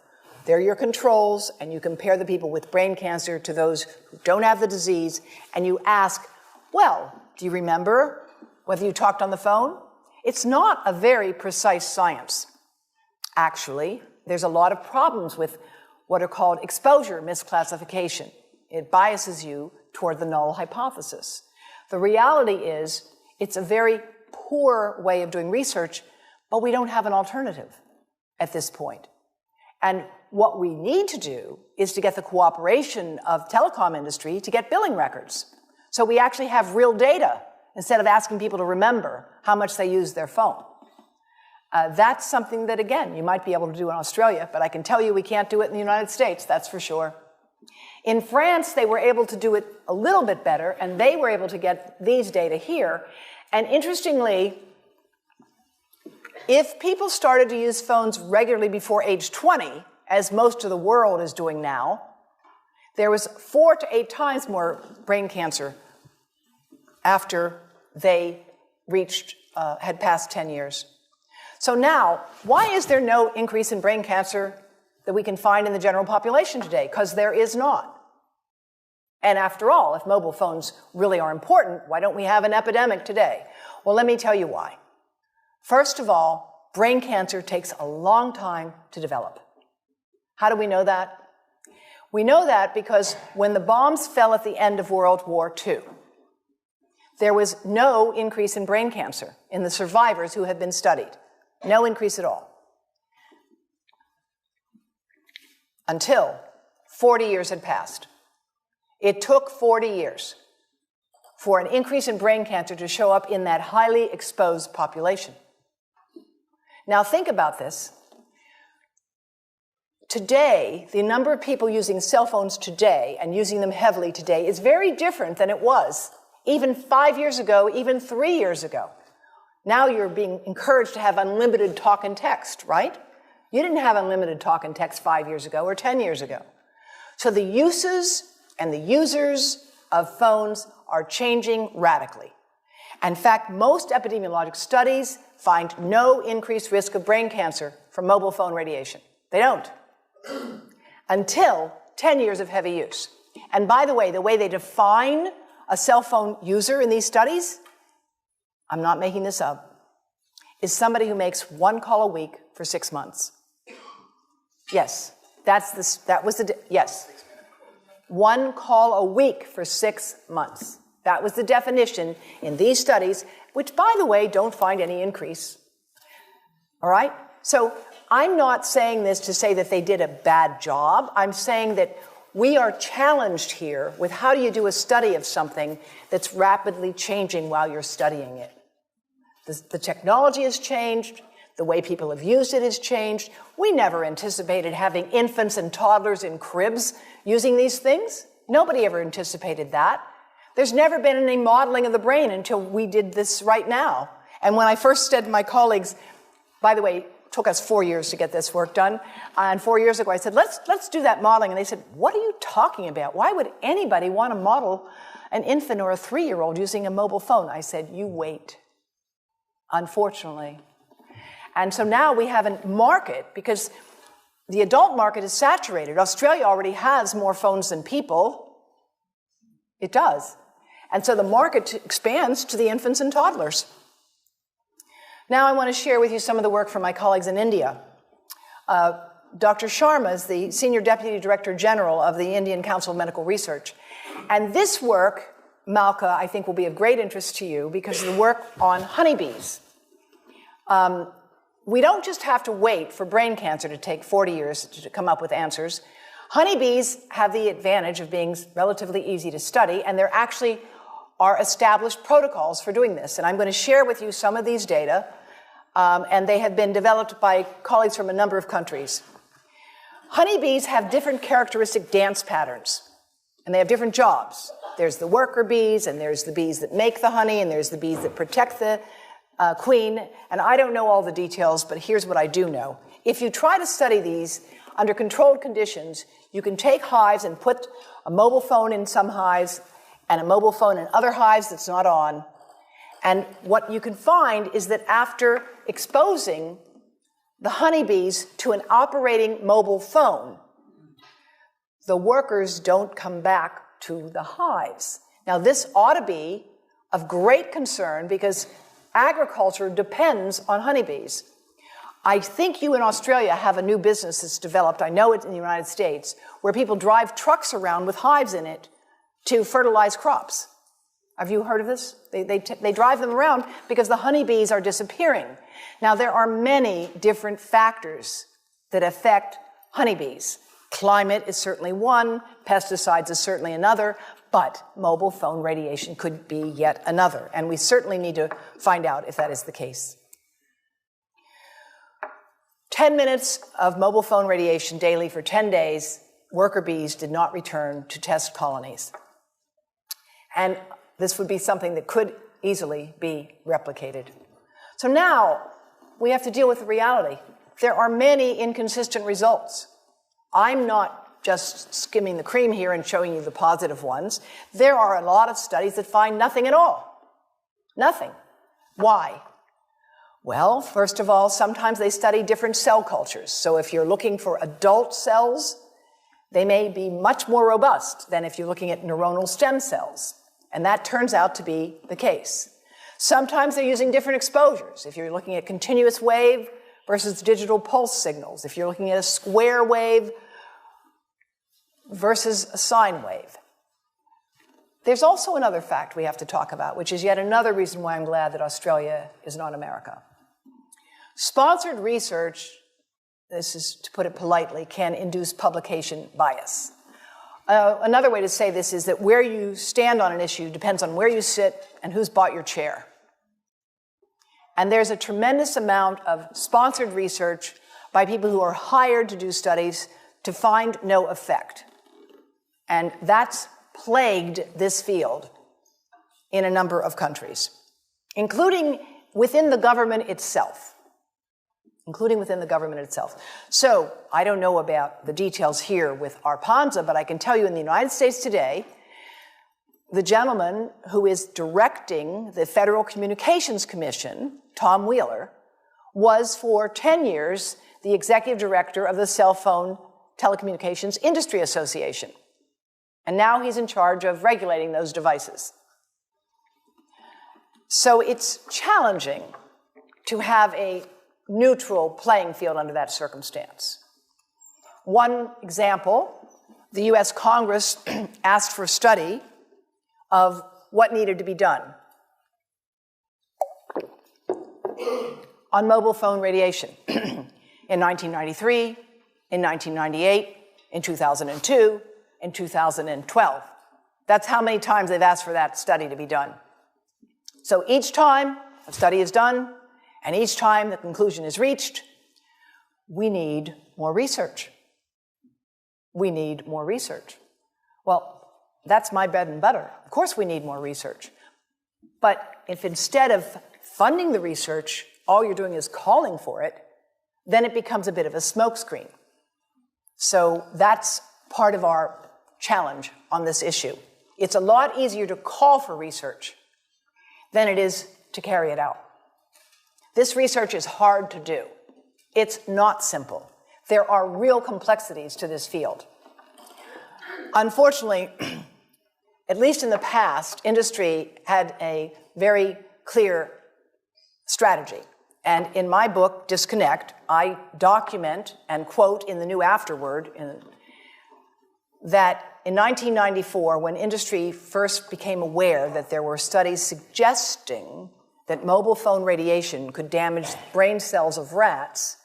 They're your controls, and you compare the people with brain cancer to those who don't have the disease, and you ask, well, do you remember whether you talked on the phone? It's not a very precise science. Actually, there's a lot of problems with what are called exposure misclassification. It biases you toward the null hypothesis. The reality is, it's a very poor way of doing research, but we don't have an alternative at this point. And what we need to do is to get the cooperation of telecom industry to get billing records. So we actually have real data instead of asking people to remember how much they use their phone. That's something that, again, you might be able to do in Australia, but I can tell you we can't do it in the United States, that's for sure. In France, they were able to do it a little bit better, and they were able to get these data here. And interestingly, if people started to use phones regularly before age 20, as most of the world is doing now, there was 4 to 8 times more brain cancer after they had passed 10 years. So now, why is there no increase in brain cancer that we can find in the general population today? Because there is not. And after all, if mobile phones really are important, why don't we have an epidemic today? Well, let me tell you why. First of all, brain cancer takes a long time to develop. How do we know that? We know that because when the bombs fell at the end of World War II, there was no increase in brain cancer in the survivors who had been studied. No increase at all. Until 40 years had passed. It took 40 years for an increase in brain cancer to show up in that highly exposed population. Now think about this. Today, the number of people using cell phones today and using them heavily today is very different than it was even 5 years ago, even 3 years ago. Now you're being encouraged to have unlimited talk and text, right? You didn't have unlimited talk and text 5 years ago or 10 years ago. So the uses and the users of phones are changing radically. In fact, most epidemiologic studies find no increased risk of brain cancer from mobile phone radiation. They don't. Until 10 years of heavy use. And by the way they define a cell phone user in these studies, I'm not making this up, is somebody who makes 1 call a week for 6 months. Yes, yes. 1 call a week for 6 months. That was the definition in these studies, which, by the way, don't find any increase. All right? So I'm not saying this to say that they did a bad job. I'm saying that we are challenged here with how do you do a study of something that's rapidly changing while you're studying it. The technology has changed. The way people have used it has changed. We never anticipated having infants and toddlers in cribs using these things. Nobody ever anticipated that. There's never been any modeling of the brain until we did this right now. And when I first said to my colleagues, by the way, took us 4 years to get this work done. And 4 years ago, I said, let's do that modeling. And they said, what are you talking about? Why would anybody want to model an infant or a 3-year-old using a mobile phone? I said, you wait, unfortunately. And so now we have a market, because the adult market is saturated. Australia already has more phones than people. It does. And so the market expands to the infants and toddlers. Now I want to share with you some of the work from my colleagues in India. Dr. Sharma is the Senior Deputy Director General of the Indian Council of Medical Research. And this work, Malka, I think will be of great interest to you because of the work on honeybees. We don't just have to wait for brain cancer to take 40 years to come up with answers. Honeybees have the advantage of being relatively easy to study, and there actually are established protocols for doing this. And I'm going to share with you some of these data, and they have been developed by colleagues from a number of countries. Honeybees have different characteristic dance patterns, and they have different jobs. There's the worker bees, and there's the bees that make the honey, and there's the bees that protect the queen. And I don't know all the details, but here's what I do know. If you try to study these under controlled conditions, you can take hives and put a mobile phone in some hives and a mobile phone in other hives that's not on. And what you can find is that after exposing the honeybees to an operating mobile phone, the workers don't come back to the hives. Now, this ought to be of great concern because agriculture depends on honeybees. I think you in Australia have a new business that's developed, I know it in the United States, where people drive trucks around with hives in it to fertilize crops. Have you heard of this? They drive them around because the honeybees are disappearing. Now, there are many different factors that affect honeybees. Climate is certainly one, pesticides is certainly another, but mobile phone radiation could be yet another, and we certainly need to find out if that is the case. 10 minutes of mobile phone radiation daily for 10 days, worker bees did not return to test colonies. And this would be something that could easily be replicated. So now we have to deal with the reality. There are many inconsistent results. I'm not just skimming the cream here and showing you the positive ones. There are a lot of studies that find nothing at all. Nothing. Why? Well, first of all, sometimes they study different cell cultures. So if you're looking for adult cells, they may be much more robust than if you're looking at neuronal stem cells. And that turns out to be the case. Sometimes they're using different exposures. If you're looking at continuous wave versus digital pulse signals, if you're looking at a square wave versus a sine wave. There's also another fact we have to talk about, which is yet another reason why I'm glad that Australia is not America. Sponsored research, this is to put it politely, can induce publication bias. Another way to say this is that where you stand on an issue depends on where you sit and who's bought your chair. And there's a tremendous amount of sponsored research by people who are hired to do studies to find no effect. And that's plagued this field in a number of countries, including within the government itself. So I don't know about the details here with Arpanza, but I can tell you in the United States today, the gentleman who is directing the Federal Communications Commission, Tom Wheeler, was for 10 years the executive director of the Cell Phone Telecommunications Industry Association. And now he's in charge of regulating those devices. So it's challenging to have a neutral playing field under that circumstance. One example, the US Congress asked for a study of what needed to be done on mobile phone radiation in 1993, in 1998, in 2002, in 2012. That's how many times they've asked for that study to be done. So each time a study is done, and each time the conclusion is reached, we need more research. We need more research. Well, that's my bread and butter. Of course we need more research. But if instead of funding the research, all you're doing is calling for it, then it becomes a bit of a smokescreen. So that's part of our challenge on this issue. It's a lot easier to call for research than it is to carry it out. This research is hard to do. It's not simple. There are real complexities to this field. Unfortunately, at least in the past, industry had a very clear strategy. And in my book, Disconnect, I document and quote in the new afterword that in 1994, when industry first became aware that there were studies suggesting that mobile phone radiation could damage brain cells of rats,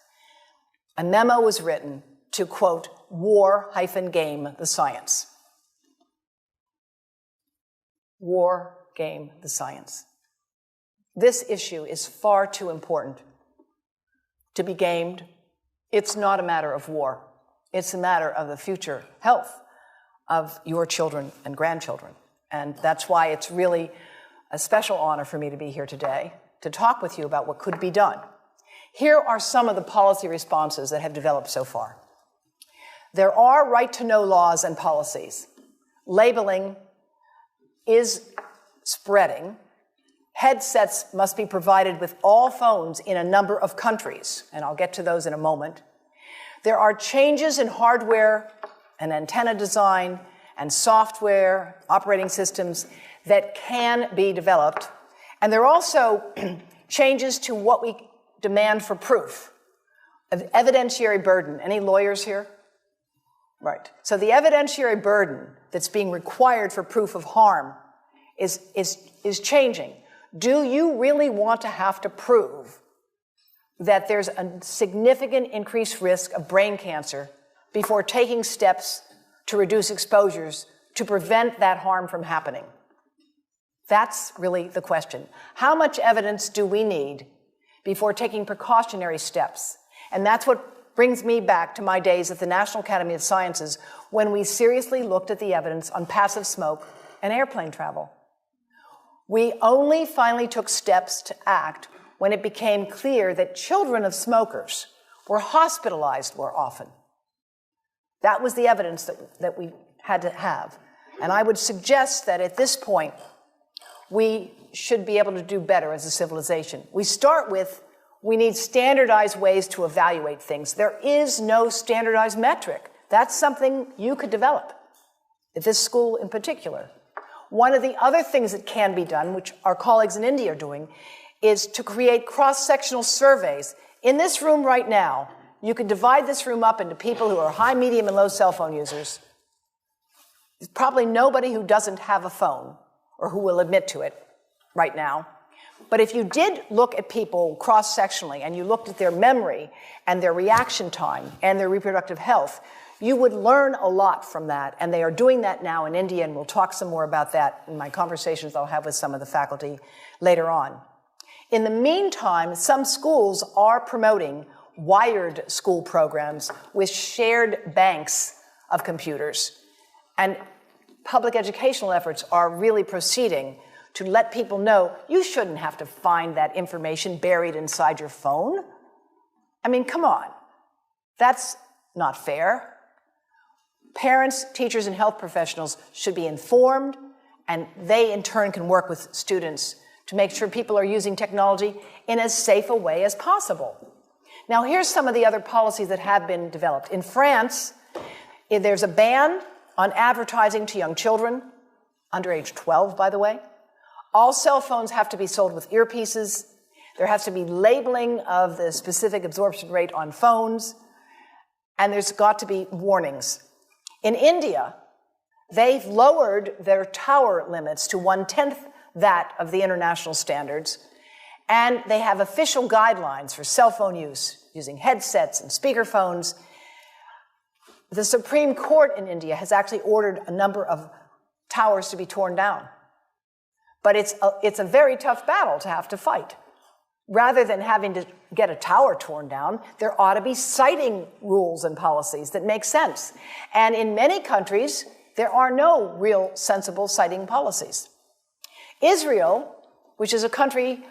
a memo was written to, quote, war-game the science. War-game the science. This issue is far too important to be gamed. It's not a matter of war. It's a matter of the future health of your children and grandchildren. And that's why it's really a special honor for me to be here today to talk with you about what could be done. Here are some of the policy responses that have developed so far. There are right-to-know laws and policies. Labeling is spreading. Headsets must be provided with all phones in a number of countries, and I'll get to those in a moment. There are changes in hardware and antenna design and software, operating systems that can be developed. And there are also changes to what we demand for proof, of evidentiary burden. Any lawyers here? Right. So the evidentiary burden that's being required for proof of harm is changing. Do you really want to have to prove that there's a significant increased risk of brain cancer before taking steps to reduce exposures to prevent that harm from happening? That's really the question. How much evidence do we need before taking precautionary steps? And that's what brings me back to my days at the National Academy of Sciences when we seriously looked at the evidence on passive smoke and airplane travel. We only finally took steps to act when it became clear that children of smokers were hospitalized more often. That was the evidence that we had to have. And I would suggest that at this point, we should be able to do better as a civilization. We start with, we need standardized ways to evaluate things. There is no standardized metric. That's something you could develop, at this school in particular. One of the other things that can be done, which our colleagues in India are doing, is to create cross-sectional surveys. In this room right now, you could divide this room up into people who are high, medium, and low cell phone users. There's probably nobody who doesn't have a phone or who will admit to it right now. But if you did look at people cross-sectionally and you looked at their memory and their reaction time and their reproductive health, you would learn a lot from that. And they are doing that now in India, and we'll talk some more about that in my conversations I'll have with some of the faculty later on. In the meantime, some schools are promoting wired school programs with shared banks of computers. And public educational efforts are really proceeding to let people know you shouldn't have to find that information buried inside your phone. I mean, come on. That's not fair. Parents, teachers, and health professionals should be informed, and they in turn can work with students to make sure people are using technology in as safe a way as possible. Now, here's some of the other policies that have been developed. In France, there's a ban on advertising to young children, under age 12, by the way. All cell phones have to be sold with earpieces. There has to be labeling of the specific absorption rate on phones, and there's got to be warnings. In India, they've lowered their tower limits to 1/10 that of the international standards, and they have official guidelines for cell phone use, using headsets and speakerphones. The Supreme Court in India has actually ordered a number of towers to be torn down. But it's a very tough battle to have to fight. Rather than having to get a tower torn down, there ought to be siting rules and policies that make sense. And in many countries, there are no real sensible siting policies. Israel, which is a country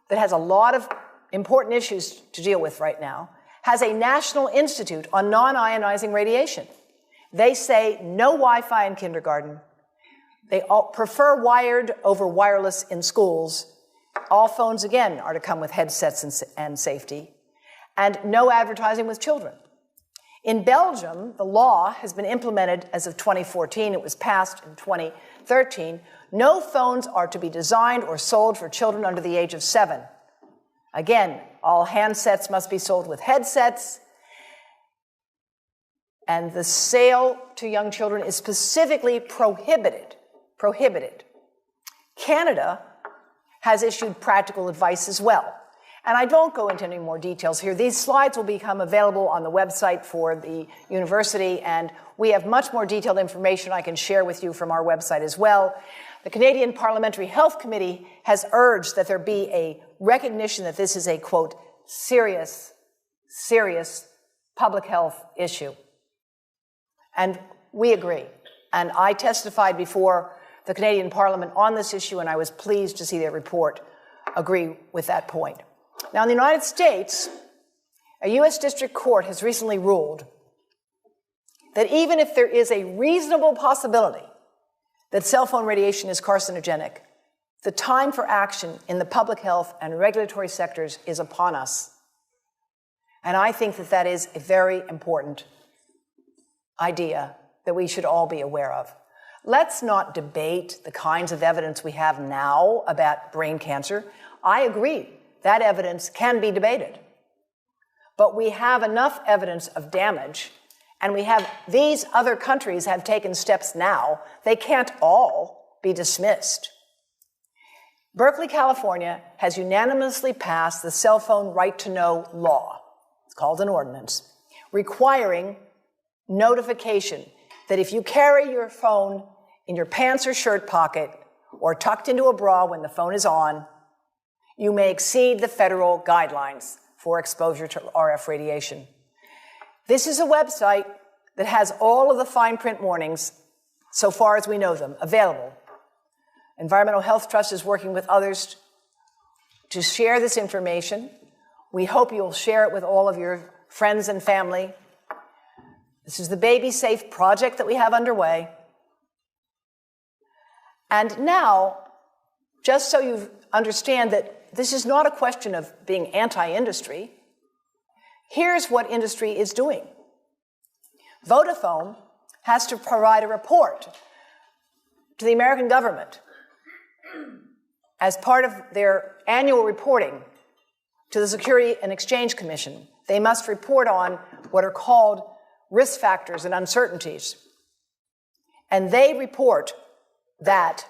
that has a lot of important issues to deal with right now, has a National Institute on non-ionizing radiation. They say no Wi-Fi in kindergarten. They prefer wired over wireless in schools. All phones, again, are to come with headsets and safety. And no advertising with children. In Belgium, the law has been implemented as of 2014. It was passed in 2013. No phones are to be designed or sold for children under the age of 7. Again, all handsets must be sold with headsets. And the sale to young children is specifically prohibited. Prohibited. Canada has issued practical advice as well. And I don't go into any more details here. These slides will become available on the website for the university, and we have much more detailed information I can share with you from our website as well. The Canadian Parliamentary Health Committee has urged that there be a recognition that this is a, quote, serious public health issue. And we agree. And I testified before the Canadian Parliament on this issue, and I was pleased to see their report agree with that point. Now, in the United States, a U.S. District Court has recently ruled that even if there is a reasonable possibility that cell phone radiation is carcinogenic, the time for action in the public health and regulatory sectors is upon us. And I think that that is a very important idea that we should all be aware of. Let's not debate the kinds of evidence we have now about brain cancer. I agree. That evidence can be debated. But we have enough evidence of damage, and these other countries have taken steps now. They can't all be dismissed. Berkeley, California has unanimously passed the cell phone right to know law. It's called an ordinance, requiring notification that if you carry your phone in your pants or shirt pocket or tucked into a bra when the phone is on, you may exceed the federal guidelines for exposure to RF radiation. This is a website that has all of the fine print warnings, so far as we know them, available. Environmental Health Trust is working with others to share this information. We hope you'll share it with all of your friends and family. This is the Baby Safe project that we have underway. And now, just so you understand that this is not a question of being anti-industry. Here's what industry is doing. Vodafone has to provide a report to the American government as part of their annual reporting to the Securities and Exchange Commission. They must report on what are called risk factors and uncertainties. And they report that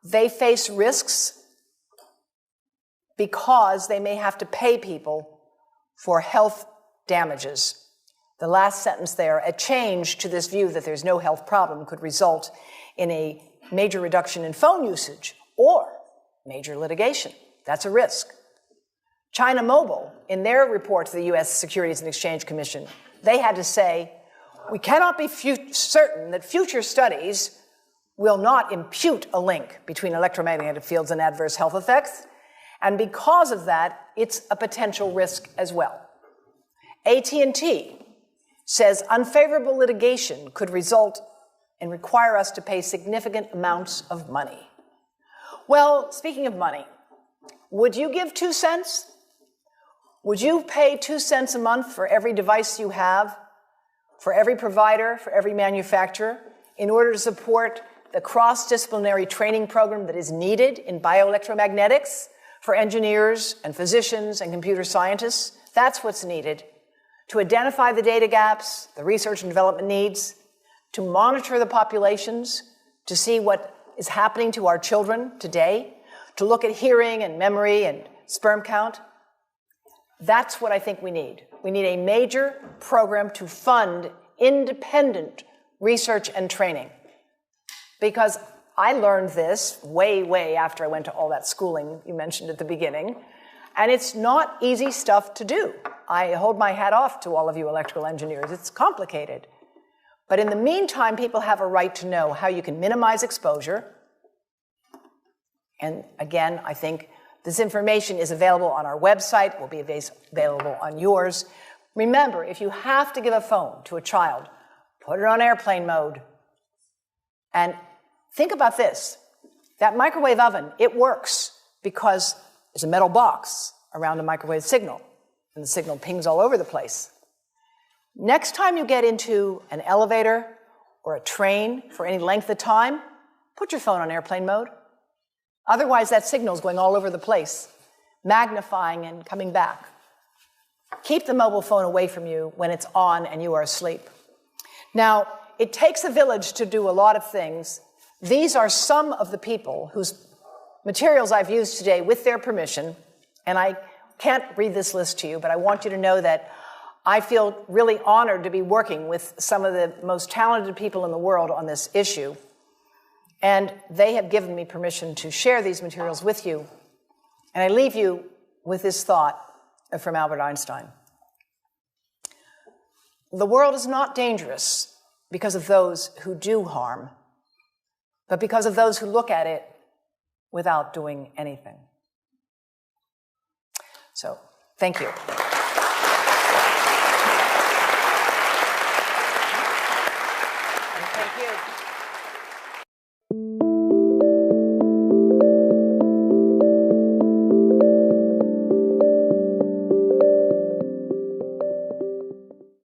they face risks because they may have to pay people for health damages. The last sentence there, a change to this view that there's no health problem could result in a major reduction in phone usage or major litigation. That's a risk. China Mobile, in their report to the U.S. Securities and Exchange Commission, they had to say, we cannot be certain that future studies will not impute a link between electromagnetic fields and adverse health effects, and because of that, it's a potential risk as well. AT&T says unfavorable litigation could result and require us to pay significant amounts of money. Well, speaking of money, would you give 2 cents? Would you pay 2 cents a month for every device you have, for every provider, for every manufacturer, in order to support the cross-disciplinary training program that is needed in bioelectromagnetics for engineers and physicians and computer scientists? That's what's needed to identify the data gaps, the research and development needs, to monitor the populations, to see what is happening to our children today, to look at hearing and memory and sperm count. That's what I think we need. We need a major program to fund independent research and training. Because I learned this way after I went to all that schooling you mentioned at the beginning, and it's not easy stuff to do. I hold my hat off to all of you electrical engineers. It's complicated. But in the meantime, people have a right to know how you can minimize exposure. And again, I think This information is available on our website, will be available on yours. Remember, if you have to give a phone to a child, put it on airplane mode. And think about this. That microwave oven, it works because there's a metal box around a microwave signal, and the signal pings all over the place. Next time you get into an elevator or a train for any length of time, put your phone on airplane mode. Otherwise, that signal is going all over the place, magnifying and coming back. Keep the mobile phone away from you when it's on and you are asleep. Now, it takes a village to do a lot of things. These are some of the people whose materials I've used today with their permission, and I can't read this list to you, but I want you to know that I feel really honored to be working with some of the most talented people in the world on this issue. And they have given me permission to share these materials with you. And I leave you with this thought from Albert Einstein. The world is not dangerous because of those who do harm, but because of those who look at it without doing anything. So, thank you.